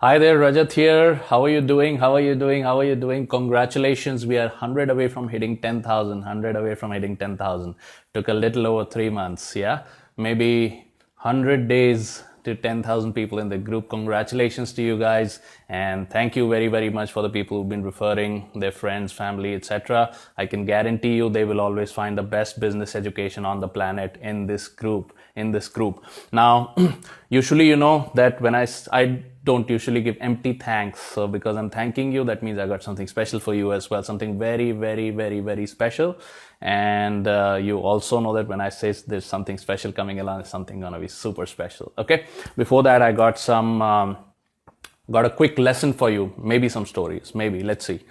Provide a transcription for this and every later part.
Hi there, Rajat here. How are you doing? How are you doing? How are you doing? Congratulations. We are 100 away from hitting 10,000. 100 away from hitting 10,000. Took a little over 3 months. Yeah. Maybe 100 days to 10,000 people in the group. Congratulations to you guys. And thank you very, very much for the people who've been referring their friends, family, etc. I can guarantee you they will always find the best business education on the planet in this group. Now, usually, you know that when I don't usually give empty thanks. So because I'm thanking you, that means I got something special for you as well. Something very, very, very, very special. And you also know that when I say there's something special coming along, it's something gonna be super special. Okay. Before that, I got got a quick lesson for you. Maybe some stories. Maybe. Let's see.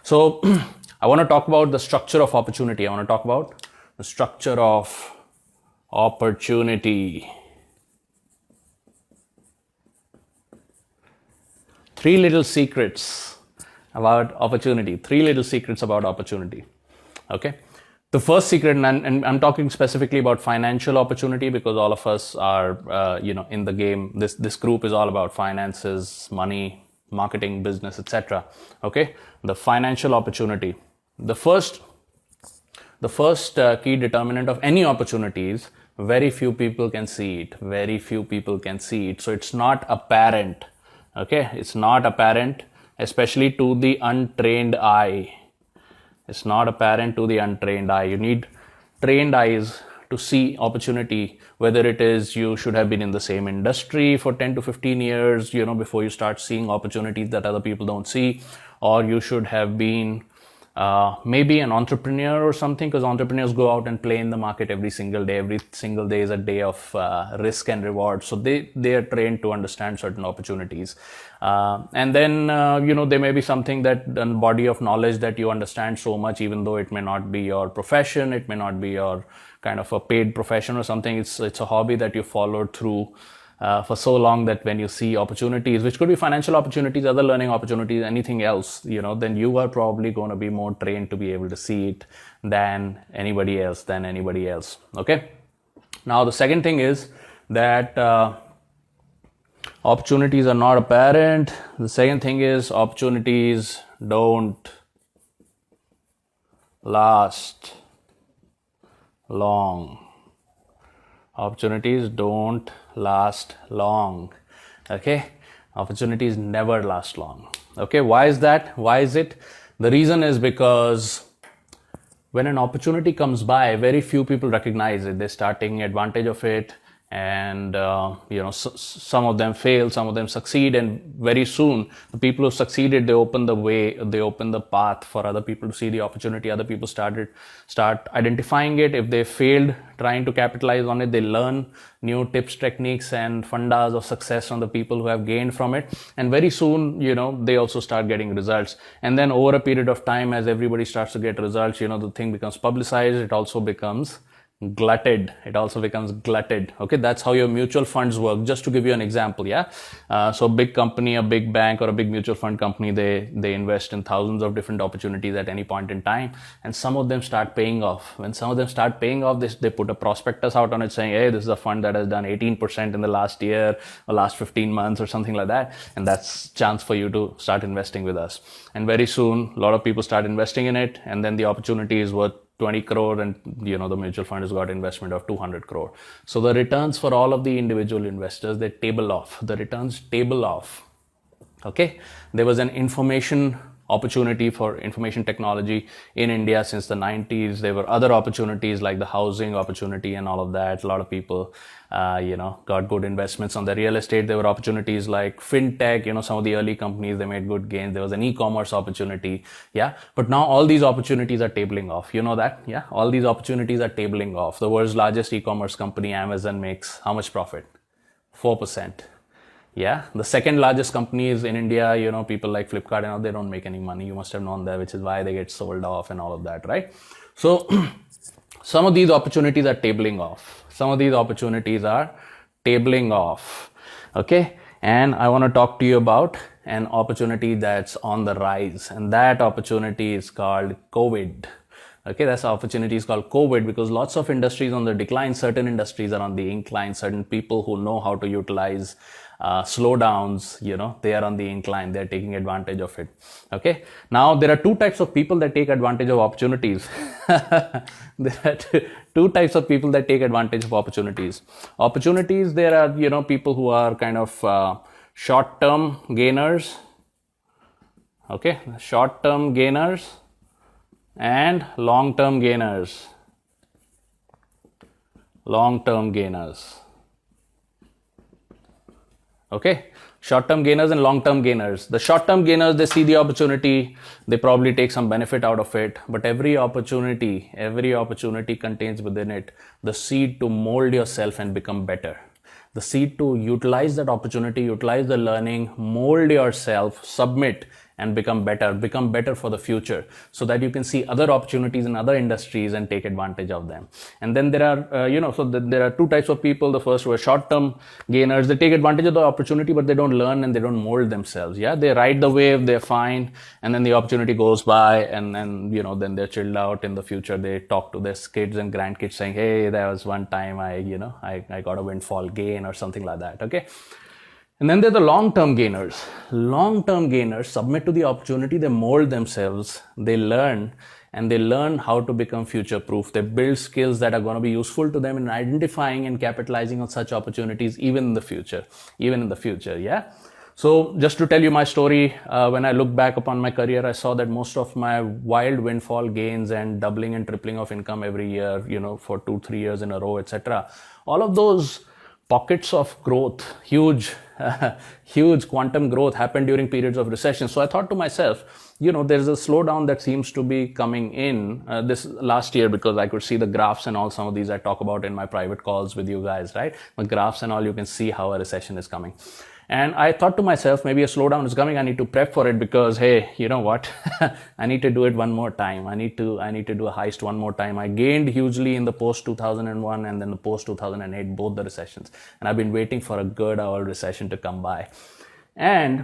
So I want to talk about the structure of opportunity. I want to talk about the structure of opportunity. Three little secrets about opportunity. Okay. The first secret, and I'm talking specifically about financial opportunity because all of us are, in the game. This group is all about finances, money, marketing, business, etc. Okay. The financial opportunity. The first key determinant of any opportunity is very few people can see it. So it's not apparent. Okay, it's not apparent, especially to the untrained eye. You need trained eyes to see opportunity, whether it is you should have been in the same industry for 10 to 15 years, before you start seeing opportunities that other people don't see, or you should have been maybe an entrepreneur or something, because entrepreneurs go out and play in the market every single day. Every single day is a day of risk and reward. So they are trained to understand certain opportunities. And then, there may be something that a body of knowledge that you understand so much, even though it may not be your profession, it may not be your kind of a paid profession or something. It's a hobby that you followed through for so long that when you see opportunities, which could be financial opportunities, other learning opportunities, anything else, then you are probably going to be more trained to be able to see it than anybody else. Okay. Now, the second thing is that opportunities are not apparent. The second thing is opportunities don't last long. Opportunities don't last long. Okay. Opportunities never last long. Okay. Why is that? Why is it? The reason is because when an opportunity comes by, very few people recognize it. They start taking advantage of it, and some of them fail, some of them succeed, and very soon the people who succeeded, they open the way, they open the path for other people to see the opportunity. Other people start identifying it. If they failed trying to capitalize on it, they learn new tips, techniques, and fundas of success from the people who have gained from it, and very soon they also start getting results. And then over a period of time, as everybody starts to get results, the thing becomes publicized. It also becomes glutted. Okay, that's how your mutual funds work. Just to give you an example, so a big company, a big bank, or a big mutual fund company, they invest in thousands of different opportunities at any point in time, and some of them start paying off. When some of them start paying off, they put a prospectus out on it saying, hey, this is a fund that has done 18% in the last year or last 15 months or something like that, and that's chance for you to start investing with us. And very soon a lot of people start investing in it, and then the opportunity is worth 20 crore, and the mutual fund has got investment of 200 crore. So the returns for all of the individual investors, they table off. The returns table off. Okay. There was an information opportunity for information technology in India since the 90s. There were other opportunities like the housing opportunity and all of that. A lot of people, got good investments on the real estate. There were opportunities like fintech, some of the early companies, they made good gains. There was an e-commerce opportunity. Yeah. But now all these opportunities are tabling off. You know that? Yeah. All these opportunities are tabling off. The world's largest e-commerce company, Amazon, makes how much profit? 4%. Yeah. The second largest companies in India, people like Flipkart and all, they don't make any money. You must have known that, which is why they get sold off and all of that, right? So some of these opportunities are tabling off. Okay. And I want to talk to you about an opportunity that's on the rise. And that opportunity is called COVID. Okay, that's opportunity is called COVID, because lots of industries on the decline, certain industries are on the incline, certain people who know how to utilize slowdowns, they are on the incline, they're taking advantage of it. Okay, now there are two types of people that take advantage of opportunities. There are two types of people that take advantage of opportunities. There are, people who are kind of short-term gainers. Okay, short-term gainers and long-term gainers. Long-term gainers. Okay, short-term gainers and long-term gainers. The short-term gainers, they see the opportunity, they probably take some benefit out of it, but every opportunity contains within it the seed to mold yourself and become better. The seed to utilize that opportunity, utilize the learning, mold yourself, submit, and become better for the future, so that you can see other opportunities in other industries and take advantage of them. And then there are, there are two types of people. The first were short-term gainers. They take advantage of the opportunity, but they don't learn and they don't mold themselves. Yeah, they ride the wave, they're fine, and then the opportunity goes by, and then, then they're chilled out. In the future, they talk to their kids and grandkids saying, hey, there was one time I got a windfall gain or something like that. Okay. And then there are the long-term gainers. Long-term gainers submit to the opportunity, they mold themselves, they learn, and they learn how to become future-proof. They build skills that are going to be useful to them in identifying and capitalizing on such opportunities even in the future. Yeah. So just to tell you my story, when I look back upon my career, I saw that most of my wild windfall gains and doubling and tripling of income every year, for 2-3 years in a row, etc. All of those pockets of growth, huge quantum growth happened during periods of recession. So I thought to myself, there's a slowdown that seems to be coming in this last year, because I could see the graphs and all. Some of these I talk about in my private calls with you guys, right? The graphs and all, you can see how a recession is coming. And I thought to myself, maybe a slowdown is coming. I need to prep for it, because, hey, you know what? I need to do it one more time. I need to do a heist one more time. I gained hugely in the post 2001 and then the post 2008, both the recessions. And I've been waiting for a good old recession to come by. And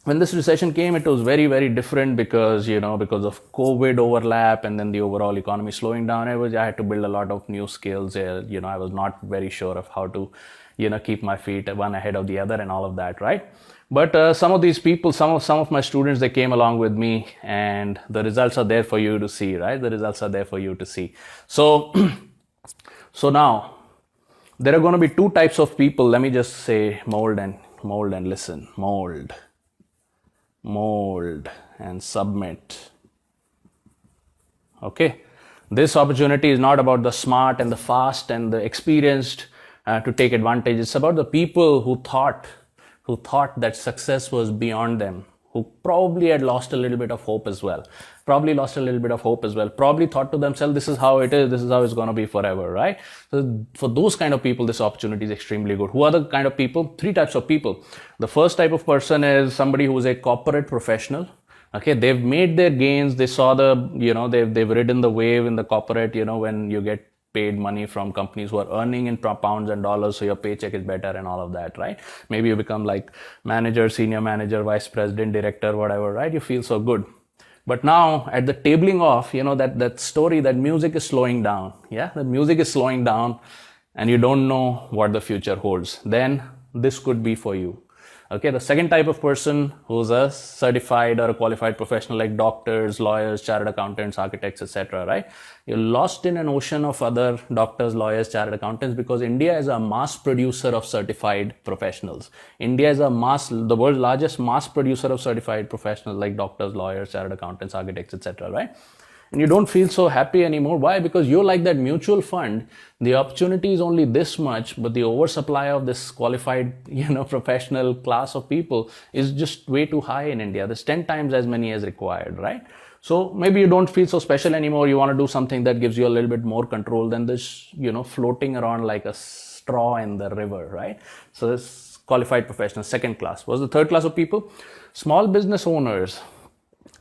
when this recession came, it was very, very different, because, because of COVID overlap and then the overall economy slowing down. I had to build a lot of new skills. I was not very sure of how to keep my feet one ahead of the other and all of that, right? But some of these people, some of my students, they came along with me, and the results are there for you to see, right? The results are there for you to see. So, so now there are going to be two types of people. Let me just say mold and listen. Mold and submit. Okay. This opportunity is not about the smart and the fast and the experienced to take advantage. It's about the people who thought that success was beyond them, who probably had lost a little bit of hope as well. Probably thought to themselves, this is how it is, this is how it's going to be forever, right? So for those kind of people, this opportunity is extremely good. Who are the kind of people? Three types of people. The first type of person is somebody who is a corporate professional. Okay, they've made their gains. They saw they've ridden the wave in the corporate, when you get paid money from companies who are earning in pounds and dollars, so your paycheck is better and all of that, right? Maybe you become like manager, senior manager, vice president, director, whatever, right? You feel so good. But now at the tabling off, that story, that music is slowing down. Yeah, the music is slowing down and you don't know what the future holds. Then this could be for you. Okay, the second type of person who's a certified or a qualified professional, like doctors, lawyers, chartered accountants, architects, etc., right? You're lost in an ocean of other doctors, lawyers, chartered accountants, because India is a mass producer of certified professionals. India is the world's largest mass producer of certified professionals, like doctors, lawyers, chartered accountants, architects, etc., right? And you don't feel so happy anymore. Why? Because you're like that mutual fund. The opportunity is only this much, but the oversupply of this qualified, professional class of people is just way too high in India. There's 10 times as many as required, right? So maybe you don't feel so special anymore. You want to do something that gives you a little bit more control than this, floating around like a straw in the river, right? So this qualified professional, second class. What's the third class of people? Small business owners.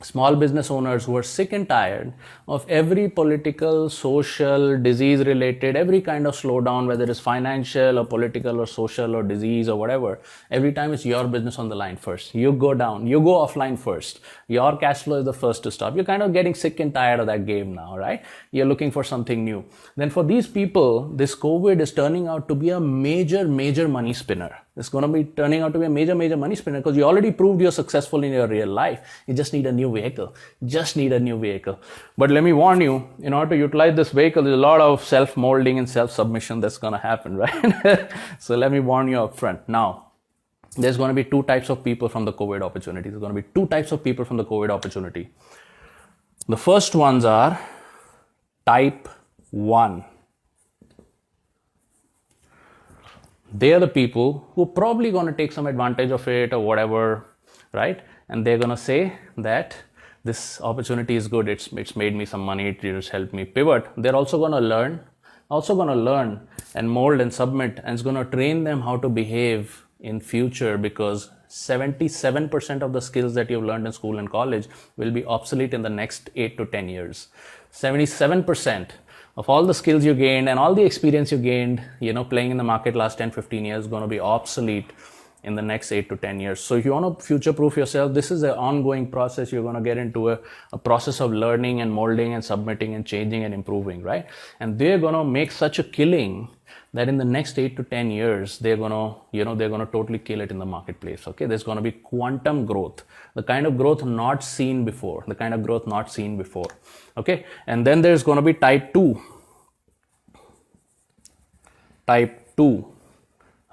small business owners who are sick and tired of every political, social, disease related, every kind of slowdown, whether it's financial or political or social or disease or whatever. Every time it's your business on the line first. You go down, you go offline first. Your cash flow is the first to stop. You're kind of getting sick and tired of that game now, right? You're looking for something new. Then for these people, this COVID is turning out to be a major money spinner. It's going to be turning out to be a major money spinner because you already proved you're successful in your real life. You just need a new vehicle. Just need a new vehicle. But let me warn you, in order to utilize this vehicle, there's a lot of self-molding and self-submission that's going to happen, right? So let me warn you up front. Now, there's going to be two types of people from the COVID opportunity. There's going to be two types of people from the COVID opportunity. The first ones are type 1. They are the people who are probably going to take some advantage of it or whatever, right? And they're going to say that this opportunity is good. It's made me some money. It just helped me pivot. They're also going to learn and mold and submit, and it's going to train them how to behave in future, because 77% of the skills that you've learned in school and college will be obsolete in the next 8 to 10 years. 77% of all the skills you gained and all the experience you gained, playing in the market last 10, 15 years is going to be obsolete in the next 8 to 10 years. So if you want to future-proof yourself, this is an ongoing process. You're going to get into a process of learning and molding and submitting and changing and improving, right? And they're going to make such a killing that in the next 8 to 10 years, they're going to totally kill it in the marketplace. Okay, there's going to be quantum growth, the kind of growth not seen before, Okay, and then there's going to be type 2.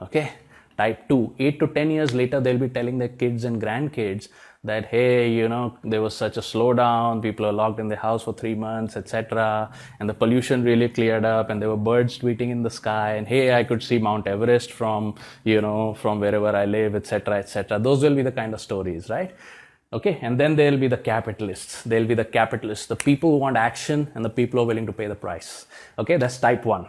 Okay, type 2. 8 to 10 years later, they'll be telling their kids and grandkids that, hey, there was such a slowdown, people are locked in the house for 3 months, etc. And the pollution really cleared up, and there were birds tweeting in the sky, and hey, I could see Mount Everest from wherever I live, etc. Those will be the kind of stories, right? Okay, and then there'll be the capitalists. The people who want action and the people who are willing to pay the price. Okay, that's type 1.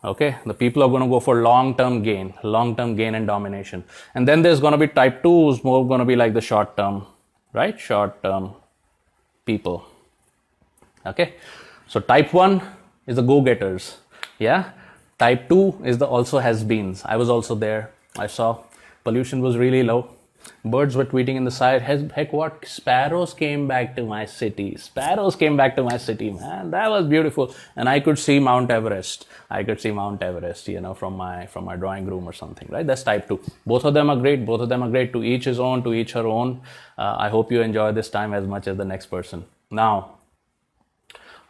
Okay, the people are going to go for long-term gain and domination. And then there's going to be type 2, who's more going to be like the short-term, right? Short-term people. Okay, so type 1 is the go-getters. Yeah, type 2 is the also has-beens. I was also there. I saw pollution was really low. Birds were tweeting in the sky. Heck what? Sparrows came back to my city. Man. That was beautiful. And I could see Mount Everest. From my drawing room or something, right? That's type 2. Both of them are great. To each his own, to each her own. I hope you enjoy this time as much as the next person. Now,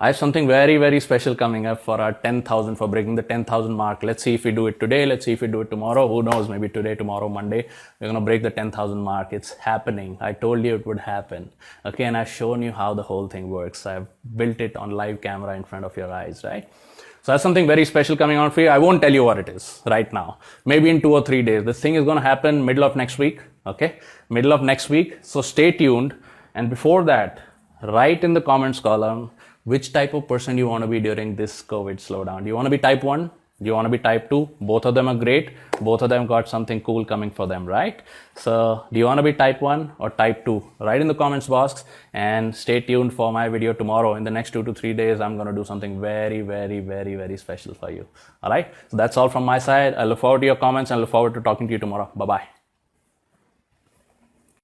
I have something very special coming up for our 10,000, for breaking the 10,000 mark. Let's see if we do it today. Let's see if we do it tomorrow. Who knows? Maybe today, tomorrow, Monday. We're going to break the 10,000 mark. It's happening. I told you it would happen. Okay, and I've shown you how the whole thing works. I've built it on live camera in front of your eyes, right? So that's something very special coming out for you. I won't tell you what it is right now. Maybe in 2 or 3 days. This thing is going to happen middle of next week. Okay, middle of next week. So stay tuned. And before that, write in the comments column which type of person you want to be during this COVID slowdown. Do you want to be type 1? Do you want to be type 2? Both of them are great. Both of them got something cool coming for them, right? So do you want to be type 1 or type 2? Write in the comments box and stay tuned for my video tomorrow. In the next 2 to 3 days, I'm going to do something very special for you. All right. So that's all from my side. I look forward to your comments and look forward to talking to you tomorrow. Bye-bye.